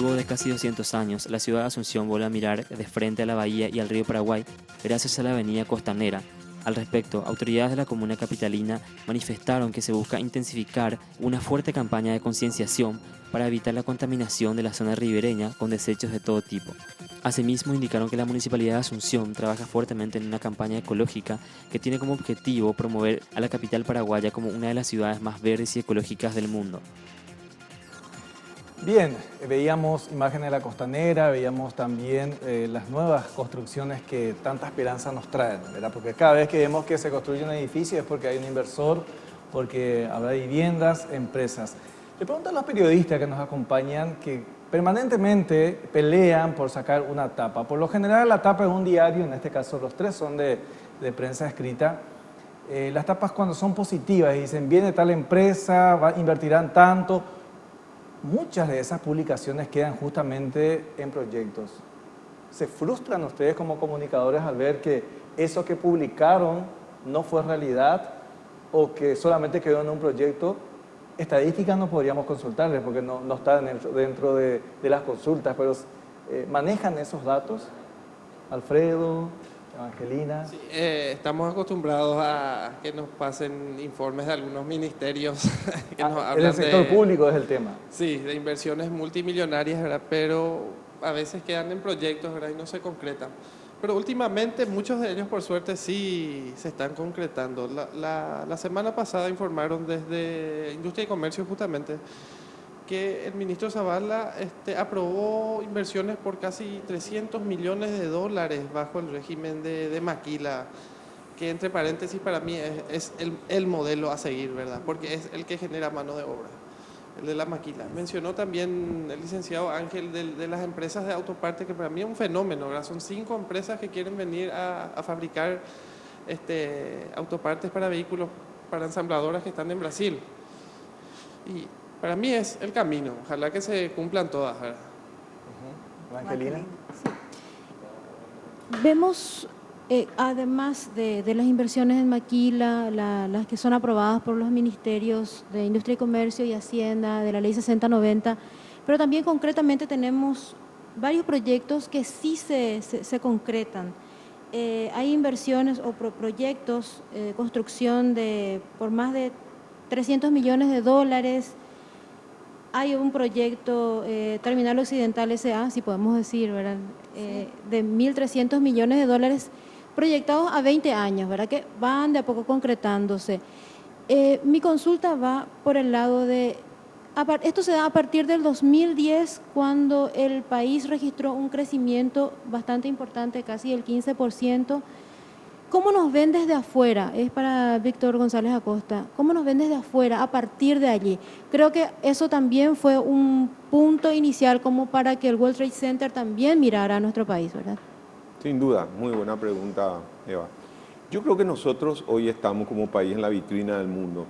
Luego de casi 200 años, la ciudad de Asunción vuelve a mirar de frente a la bahía y al río Paraguay gracias a la avenida costanera. Al respecto, autoridades de la comuna capitalina manifestaron que se busca intensificar una fuerte campaña de concienciación para evitar la contaminación de la zona ribereña con desechos de todo tipo. Asimismo, indicaron que la Municipalidad de Asunción trabaja fuertemente en una campaña ecológica que tiene como objetivo promover a la capital paraguaya como una de las ciudades más verdes y ecológicas del mundo. Bien, veíamos imágenes de la costanera, veíamos también las nuevas construcciones que tanta esperanza nos traen, ¿verdad? Porque cada vez que vemos que se construye un edificio es porque hay un inversor, porque habrá viviendas, empresas. Le pregunto a los periodistas que nos acompañan que permanentemente pelean por sacar una tapa. Por lo general la tapa es un diario, en este caso los tres son de prensa escrita. Las tapas cuando son positivas dicen viene tal empresa, invertirán tanto. Muchas de esas publicaciones quedan justamente en proyectos. ¿Se frustran ustedes como comunicadores al ver que eso que publicaron no fue realidad o que solamente quedó en un proyecto? Estadísticas no podríamos consultarles porque no están dentro de las consultas, pero ¿manejan esos datos? Alfredo, Evangelina. Sí, estamos acostumbrados a que nos pasen informes de algunos ministerios que nos hablan el sector de, público es el tema. sí, de inversiones multimillonarias, ¿verdad? Pero a veces quedan en proyectos, ¿verdad? Y no se concretan. Pero últimamente muchos de ellos, por suerte, sí se están concretando. La semana pasada informaron desde Industria y Comercio justamente que el ministro Zavala aprobó inversiones por casi 300 millones de dólares bajo el régimen de maquila, que entre paréntesis para mí es el modelo a seguir, ¿verdad? Porque es el que genera mano de obra, el de la maquila. Mencionó también el licenciado Ángel de las empresas de autopartes, que para mí es un fenómeno, ¿verdad? Son 5 empresas que quieren venir a fabricar autopartes para vehículos, para ensambladoras que están en Brasil. Y para mí es el camino, ojalá que se cumplan todas, ¿verdad? Evangelina. Sí. Vemos, además de las inversiones en maquila, las que son aprobadas por los ministerios de Industria y Comercio y Hacienda, de la Ley 6090, pero también concretamente tenemos varios proyectos que sí se concretan. Hay inversiones o proyectos, construcción por más de 300 millones de dólares. Hay un proyecto, Terminal Occidental S.A., si podemos decir, ¿verdad? De 1.300 millones de dólares proyectados a 20 años, ¿verdad? Que van de a poco concretándose. Mi consulta va por el lado de, esto se da a partir del 2010, cuando el país registró un crecimiento bastante importante, casi el 15%. ¿Cómo nos ven desde afuera? Es para Víctor González Acosta. ¿Cómo nos ven desde afuera a partir de allí? Creo que eso también fue un punto inicial como para que el World Trade Center también mirara a nuestro país, ¿verdad? Sin duda, muy buena pregunta, Eva. Yo creo que nosotros hoy estamos como país en la vitrina del mundo.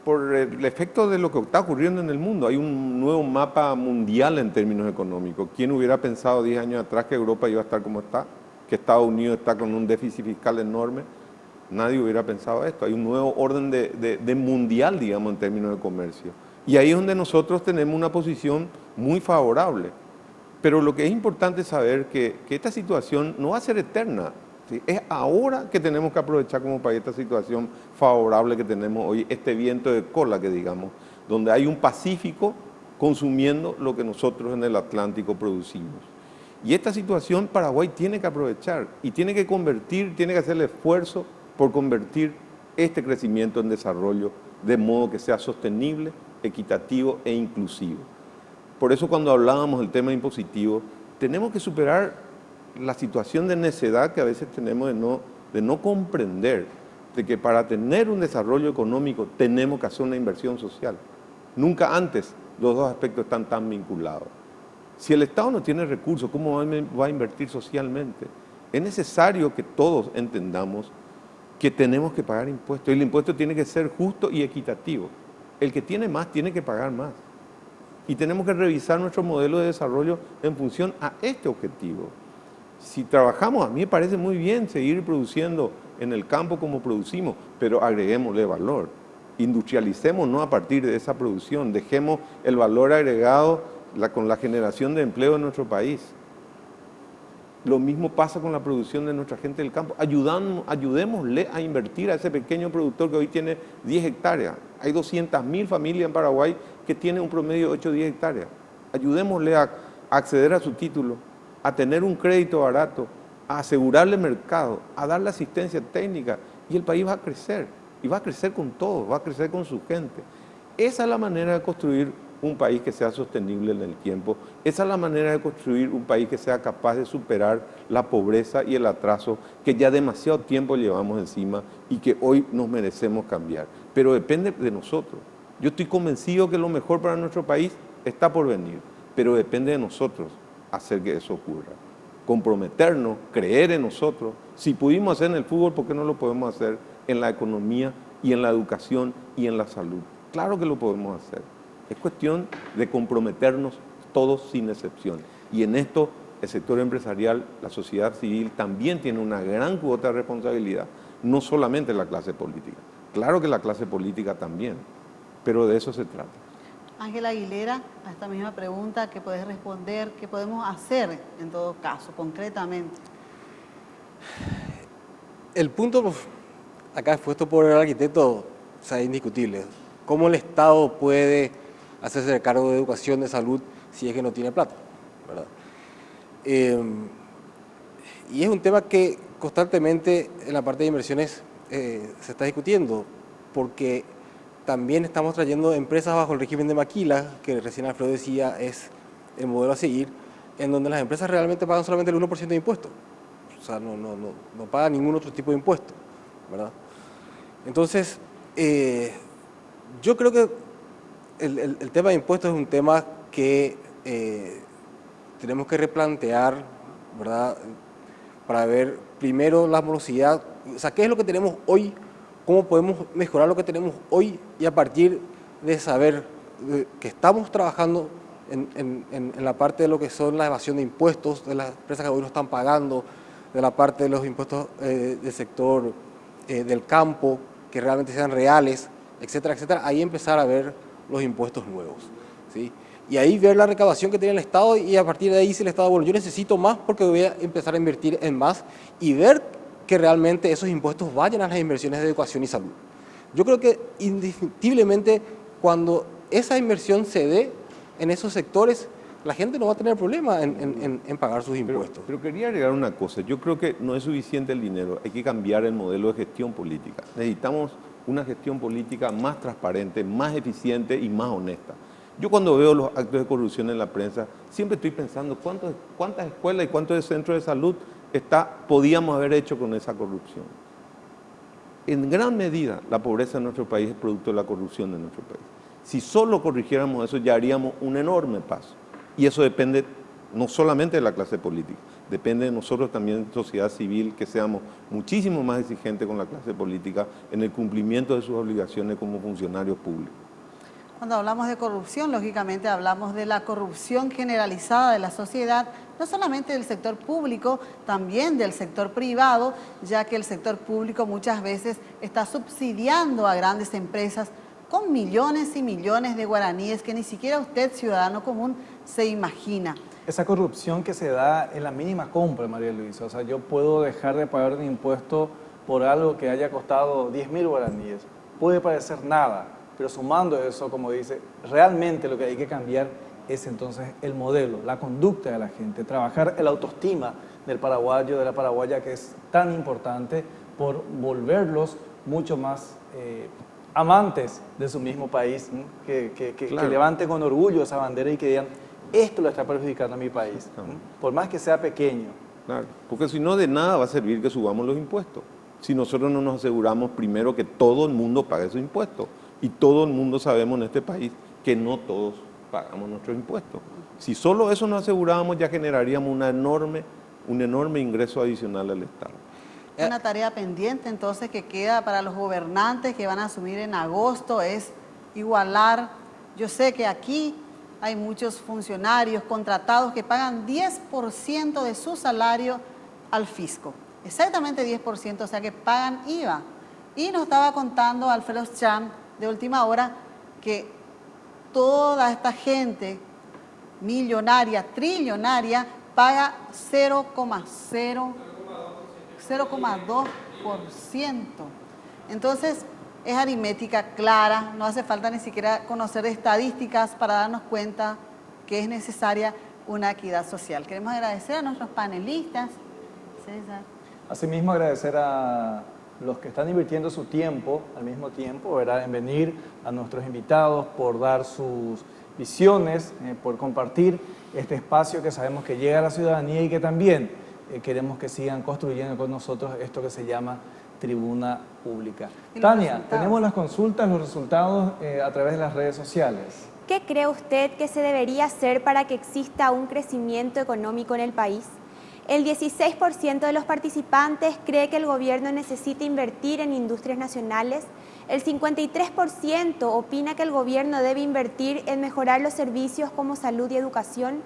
Por el efecto de lo que está ocurriendo en el mundo, hay un nuevo mapa mundial en términos económicos. ¿Quién hubiera pensado 10 años atrás que Europa iba a estar como está? Que Estados Unidos está con un déficit fiscal enorme. Nadie hubiera pensado esto. Hay un nuevo orden de mundial, digamos, en términos de comercio. Y ahí es donde nosotros tenemos una posición muy favorable. Pero lo que es importante saber que esta situación no va a ser eterna. ¿Sí? Es ahora que tenemos que aprovechar como país esta situación favorable que tenemos hoy, este viento de cola que digamos, donde hay un Pacífico consumiendo lo que nosotros en el Atlántico producimos. Y esta situación Paraguay tiene que aprovechar y tiene que convertir, tiene que hacer el esfuerzo por convertir este crecimiento en desarrollo de modo que sea sostenible, equitativo e inclusivo. Por eso cuando hablábamos del tema impositivo, tenemos que superar la situación de necedad que a veces tenemos de no comprender de que para tener un desarrollo económico tenemos que hacer una inversión social. Nunca antes los dos aspectos están tan vinculados. Si el Estado no tiene recursos, ¿cómo va a invertir socialmente? Es necesario que todos entendamos que tenemos que pagar impuestos. Y el impuesto tiene que ser justo y equitativo. El que tiene más tiene que pagar más. Y tenemos que revisar nuestro modelo de desarrollo en función a este objetivo. Si trabajamos, a mí me parece muy bien seguir produciendo en el campo como producimos, pero agreguémosle valor. Industrialicémonos a partir de esa producción, dejemos el valor agregado con la generación de empleo en nuestro país. Lo mismo pasa con la producción de nuestra gente del campo. Ayudémosle a invertir a ese pequeño productor que hoy tiene 10 hectáreas. Hay 200.000 familias en Paraguay que tienen un promedio de 8 o 10 hectáreas. Ayudémosle a acceder a su título, a tener un crédito barato, a asegurarle mercado, a darle asistencia técnica, y el país va a crecer. Y va a crecer con todo, va a crecer con su gente. Esa es la manera de construir un país que sea sostenible en el tiempo. Esa es la manera de construir un país que sea capaz de superar la pobreza y el atraso que ya demasiado tiempo llevamos encima y que hoy nos merecemos cambiar. Pero depende de nosotros. Yo estoy convencido que lo mejor para nuestro país está por venir, pero depende de nosotros hacer que eso ocurra. Comprometernos, creer en nosotros. Si pudimos hacer en el fútbol, ¿por qué no lo podemos hacer en la economía y en la educación y en la salud? Claro que lo podemos hacer. Es cuestión de comprometernos todos sin excepción. Y en esto el sector empresarial, la sociedad civil también tiene una gran cuota de responsabilidad, no solamente la clase política. Claro que la clase política también, pero de eso se trata. Ángela Aguilera, a esta misma pregunta, ¿qué podés responder? ¿Qué podemos hacer en todo caso, concretamente? El punto acá expuesto por el arquitecto es indiscutible. ¿Cómo el Estado puede hacerse cargo de educación, de salud, si es que no tiene plata, ¿verdad? Y es un tema que constantemente en la parte de inversiones se está discutiendo, porque también estamos trayendo empresas bajo el régimen de maquila, que recién Alfredo decía es el modelo a seguir, en donde las empresas realmente pagan solamente el 1% de impuestos. O sea, no pagan ningún otro tipo de impuesto, ¿verdad? Entonces, yo creo que el tema de impuestos es un tema que tenemos que replantear, ¿verdad? Para ver primero la morosidad, o sea, qué es lo que tenemos hoy, cómo podemos mejorar lo que tenemos hoy, y a partir de saber que estamos trabajando en la parte de lo que son la evasión de impuestos, de las empresas que hoy no están pagando, de la parte de los impuestos del sector del campo, que realmente sean reales, etcétera, etcétera, ahí empezar a ver los impuestos nuevos, ¿sí? Y ahí ver la recaudación que tiene el Estado, y a partir de ahí si el Estado, bueno, yo necesito más porque voy a empezar a invertir en más, y ver que realmente esos impuestos vayan a las inversiones de educación y salud. Yo creo que indiscutiblemente cuando esa inversión se dé en esos sectores, la gente no va a tener problema en pagar sus impuestos. Pero quería agregar una cosa, yo creo que no es suficiente el dinero, hay que cambiar el modelo de gestión política. Necesitamos una gestión política más transparente, más eficiente y más honesta. Yo cuando veo los actos de corrupción en la prensa, siempre estoy pensando cuántas escuelas y cuántos centros de salud podíamos haber hecho con esa corrupción. En gran medida, la pobreza en nuestro país es producto de la corrupción de nuestro país. Si solo corrigiéramos eso, ya haríamos un enorme paso. Y eso depende no solamente de la clase política, depende de nosotros también, sociedad civil, que seamos muchísimo más exigentes con la clase política en el cumplimiento de sus obligaciones como funcionarios públicos. Cuando hablamos de corrupción, lógicamente hablamos de la corrupción generalizada de la sociedad, no solamente del sector público, también del sector privado, ya que el sector público muchas veces está subsidiando a grandes empresas con millones y millones de guaraníes que ni siquiera usted, ciudadano común, se imagina. Esa corrupción que se da en la mínima compra, María Luisa, o sea, yo puedo dejar de pagar un impuesto por algo que haya costado 10.000 guaraníes, puede parecer nada, pero sumando eso, como dice, realmente lo que hay que cambiar es entonces el modelo, la conducta de la gente, trabajar el autoestima del paraguayo, de la paraguaya, que es tan importante por volverlos mucho más amantes de su mismo país, ¿no? que levanten con orgullo esa bandera y que digan, esto lo está perjudicando a mi país, ¿no? Por más que sea pequeño. Claro, porque si no, de nada va a servir que subamos los impuestos, si nosotros no nos aseguramos primero que todo el mundo pague sus impuestos. Y todo el mundo sabemos en este país que no todos pagamos nuestros impuestos. Si solo eso nos asegurábamos, ya generaríamos un enorme ingreso adicional al Estado. Una tarea pendiente entonces que queda para los gobernantes que van a asumir en agosto es igualar. Yo sé que aquí hay muchos funcionarios contratados que pagan 10% de su salario al fisco. Exactamente 10%, o sea que pagan IVA. Y nos estaba contando Alfredo Chan de última hora que toda esta gente millonaria, trillonaria, paga 0,2%. Entonces, es aritmética clara, no hace falta ni siquiera conocer estadísticas para darnos cuenta que es necesaria una equidad social. Queremos agradecer a nuestros panelistas. César. Asimismo, agradecer a los que están invirtiendo su tiempo, al mismo tiempo, ¿verdad?, en venir, a nuestros invitados, por dar sus visiones, por compartir este espacio que sabemos que llega a la ciudadanía y que también queremos que sigan construyendo con nosotros esto que se llama Tribuna Pública. Tania, tenemos las consultas, los resultados a través de las redes sociales. ¿Qué cree usted que se debería hacer para que exista un crecimiento económico en el país? El 16% de los participantes cree que el gobierno necesita invertir en industrias nacionales. El 53% opina que el gobierno debe invertir en mejorar los servicios como salud y educación.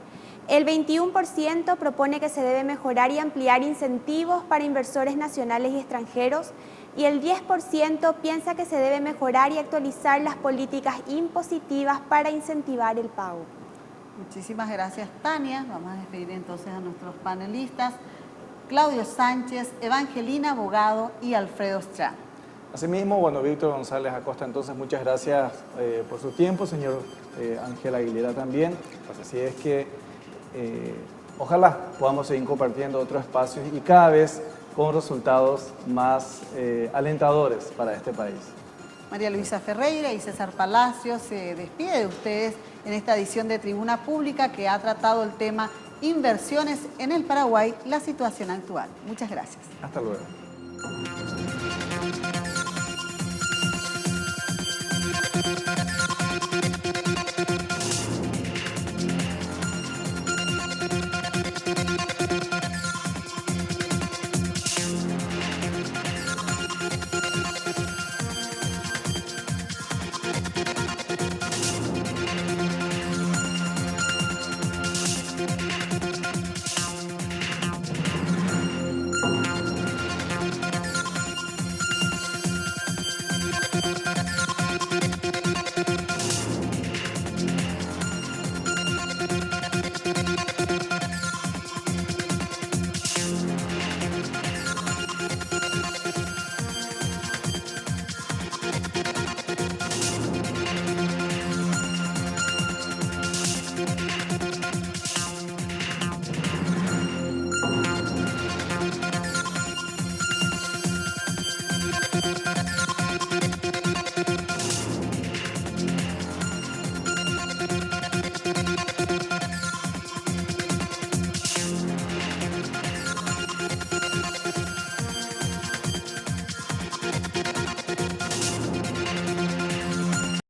El 21% propone que se debe mejorar y ampliar incentivos para inversores nacionales y extranjeros. Y el 10% piensa que se debe mejorar y actualizar las políticas impositivas para incentivar el pago. Muchísimas gracias, Tania. Vamos a despedir entonces a nuestros panelistas, Claudio Sánchez, Evangelina Bogado y Alfredo Strand. Asimismo, bueno, Víctor González Acosta, entonces muchas gracias por su tiempo, señor Ángel Aguilera también. Así es que ojalá podamos seguir compartiendo otros espacios y cada vez con resultados más alentadores para este país. María Luisa Ferreira y César Palacios se despide de ustedes en esta edición de Tribuna Pública que ha tratado el tema inversiones en el Paraguay, la situación actual. Muchas gracias. Hasta luego.